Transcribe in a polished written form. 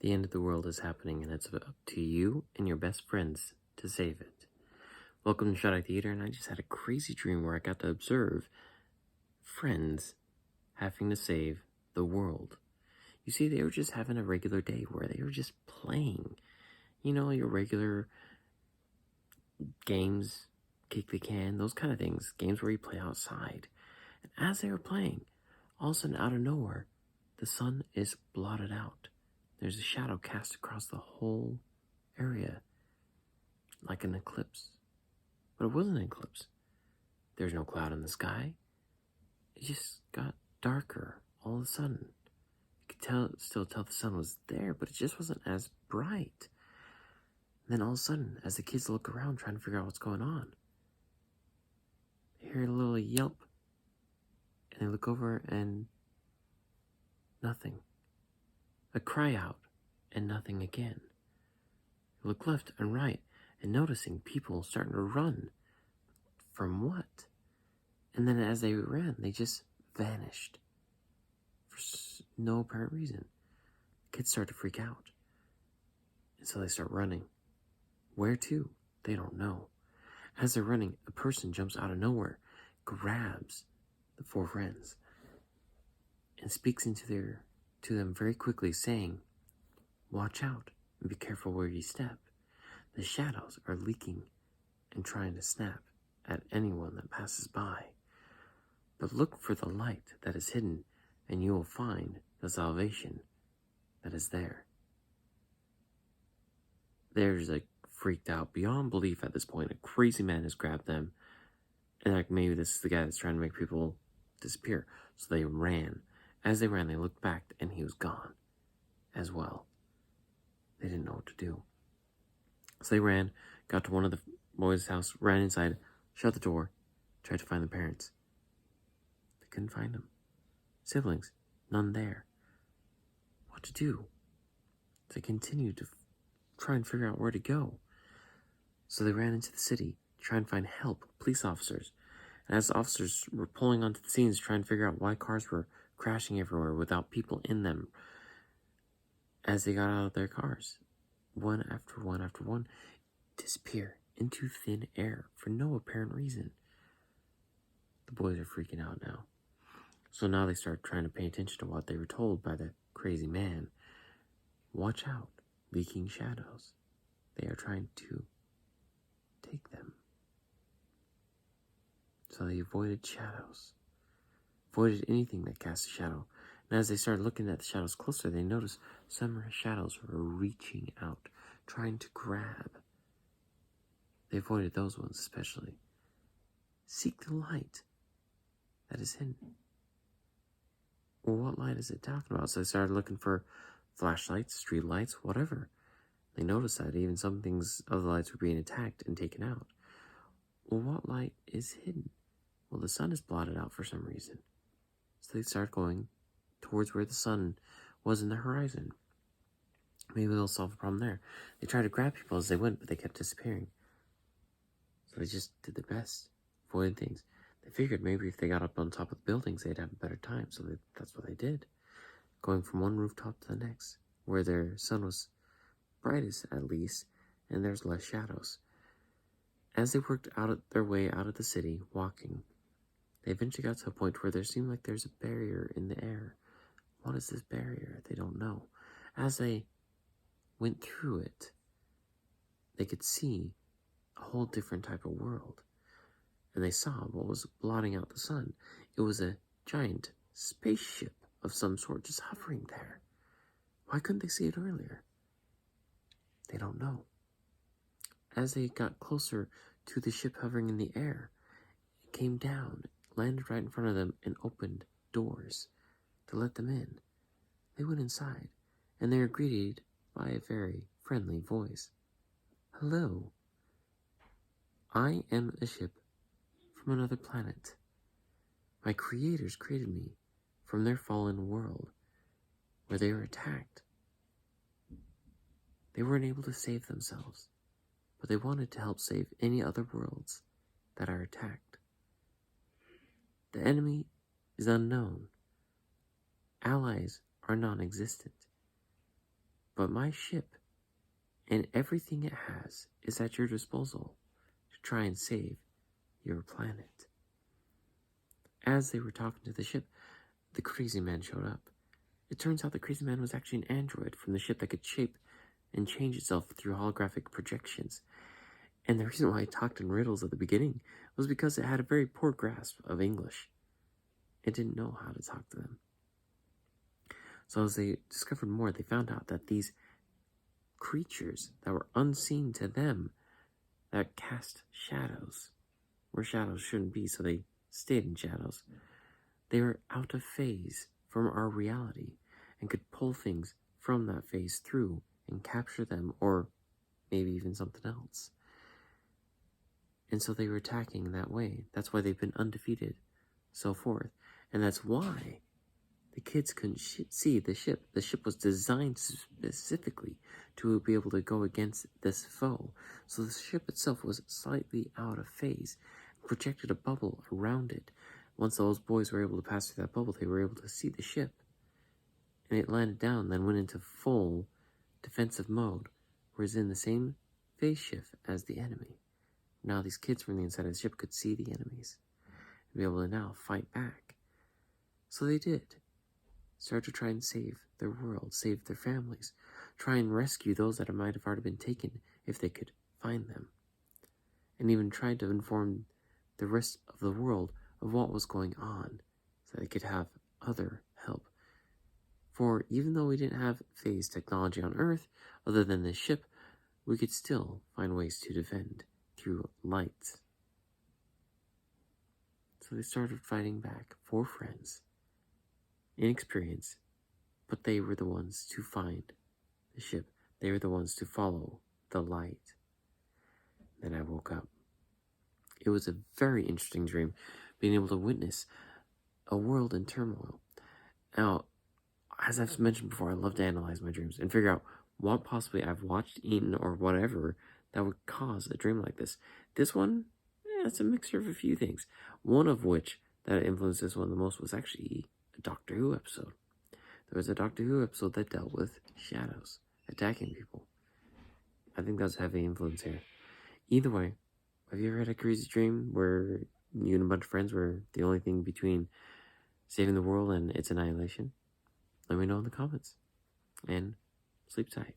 The end of the world is happening, and it's up to you and your best friends to save it. Welcome to Shadow Theater, and I just had a crazy dream where I got to observe friends having to save the world. You see, they were just having a regular day where they were just playing. You know, your regular games, kick the can, those kind of things. Games where you play outside. And as they were playing, all of a sudden, out of nowhere, the sun is blotted out. There's a shadow cast across the whole area, like an eclipse. But it wasn't an eclipse. There's no cloud in the sky. It just got darker all of a sudden. You could still tell the sun was there, but it just wasn't as bright. And then all of a sudden, as the kids look around trying to figure out what's going on, they hear a little yelp, and they look over and nothing. A cry out, and nothing again. They look left and right, and noticing people starting to run. From what? And then as they ran, they just vanished for no apparent reason. Kids start to freak out. And so they start running. Where to? They don't know. As they're running, a person jumps out of nowhere, grabs the four friends, and speaks to them very quickly, saying, "Watch out and be careful where you step. The shadows are leaking and trying to snap at anyone that passes by. But look for the light that is hidden, and you will find the salvation that is there." There's a freaked out beyond belief at this point. A crazy man has grabbed them, and like maybe this is the guy that's trying to make people disappear. So they ran. As they ran, they looked back, and he was gone as well. They didn't know what to do. So they ran, got to one of the boys' house, ran inside, shut the door, tried to find the parents. They couldn't find them. Siblings, none there. What to do? They continued to try and figure out where to go. So they ran into the city to try and find help, police officers. And as the officers were pulling onto the scenes to try and figure out why cars were crashing everywhere without people in them, as they got out of their cars, one after one, disappear into thin air for no apparent reason. The boys are freaking out now. So now they start trying to pay attention to what they were told by the crazy man. Watch out, leaking shadows. They are trying to take them. So they avoided shadows, avoided anything that cast a shadow. And as they started looking at the shadows closer, they noticed some shadows were reaching out, trying to grab. They avoided those ones especially. Seek the light that is hidden. Well, what light is it talking about? So they started looking for flashlights, street lights, whatever. They noticed that even some things, other lights were being attacked and taken out. Well, what light is hidden? Well, the sun is blotted out for some reason. So they start going towards where the sun was in the horizon. Maybe they'll solve the problem there. They tried to grab people as they went, but they kept disappearing. So they just did their best, avoiding things. They figured maybe if they got up on top of the buildings, they'd have a better time. So that's what they did. Going from one rooftop to the next, where their sun was brightest at least, and there's less shadows. As they worked their way out of the city, walking, they eventually got to a point where there seemed like there's a barrier in the air. What is this barrier? They don't know. As they went through it, they could see a whole different type of world. And they saw what was blotting out the sun. It was a giant spaceship of some sort just hovering there. Why couldn't they see it earlier? They don't know. As they got closer to the ship hovering in the air, it came down, landed right in front of them, and opened doors to let them in. They went inside, and they were greeted by a very friendly voice. "Hello. I am a ship from another planet. My creators created me from their fallen world, where they were attacked. They weren't able to save themselves, but they wanted to help save any other worlds that are attacked. The enemy is unknown. Allies are non-existent. But my ship and everything it has is at your disposal to try and save your planet. As they were talking to the ship, the crazy man showed up. It turns out the crazy man was actually an android from the ship that could shape and change itself through holographic projections. And the reason why it talked in riddles at the beginning was because it had a very poor grasp of English. It didn't know how to talk to them. So as they discovered more, they found out that these creatures that were unseen to them, that cast shadows, where shadows shouldn't be, so they stayed in shadows. They were out of phase from our reality and could pull things from that phase through and capture them, or maybe even something else. And so they were attacking in that way. That's why they've been undefeated, so forth. And that's why the kids couldn't see the ship. The ship was designed specifically to be able to go against this foe. So the ship itself was slightly out of phase, projected a bubble around it. Once those boys were able to pass through that bubble, they were able to see the ship. And it landed down, then went into full defensive mode, whereas in the same phase shift as the enemy. Now these kids from the inside of the ship could see the enemies and be able to now fight back. So they did. Start to try and save their world, save their families, try and rescue those that might have already been taken if they could find them, and even tried to inform the rest of the world of what was going on so they could have other help. For even though we didn't have phase technology on Earth, other than this ship, we could still find ways to defend through light. So they started fighting back, 4 friends, inexperienced, but they were the ones to find the ship. They were the ones to follow the light. Then I woke up. It was a very interesting dream, being able to witness a world in turmoil. Now, as I've mentioned before, I love to analyze my dreams and figure out what possibly I've watched, eaten, or whatever that would cause a dream like this. This one, it's a mixture of a few things. One of which that influenced this one the most was actually a Doctor Who episode. There was a Doctor Who episode that dealt with shadows attacking people. I think that's a heavy influence here. Either way, have you ever had a crazy dream where you and a bunch of friends were the only thing between saving the world and its annihilation? Let me know in the comments. And sleep tight.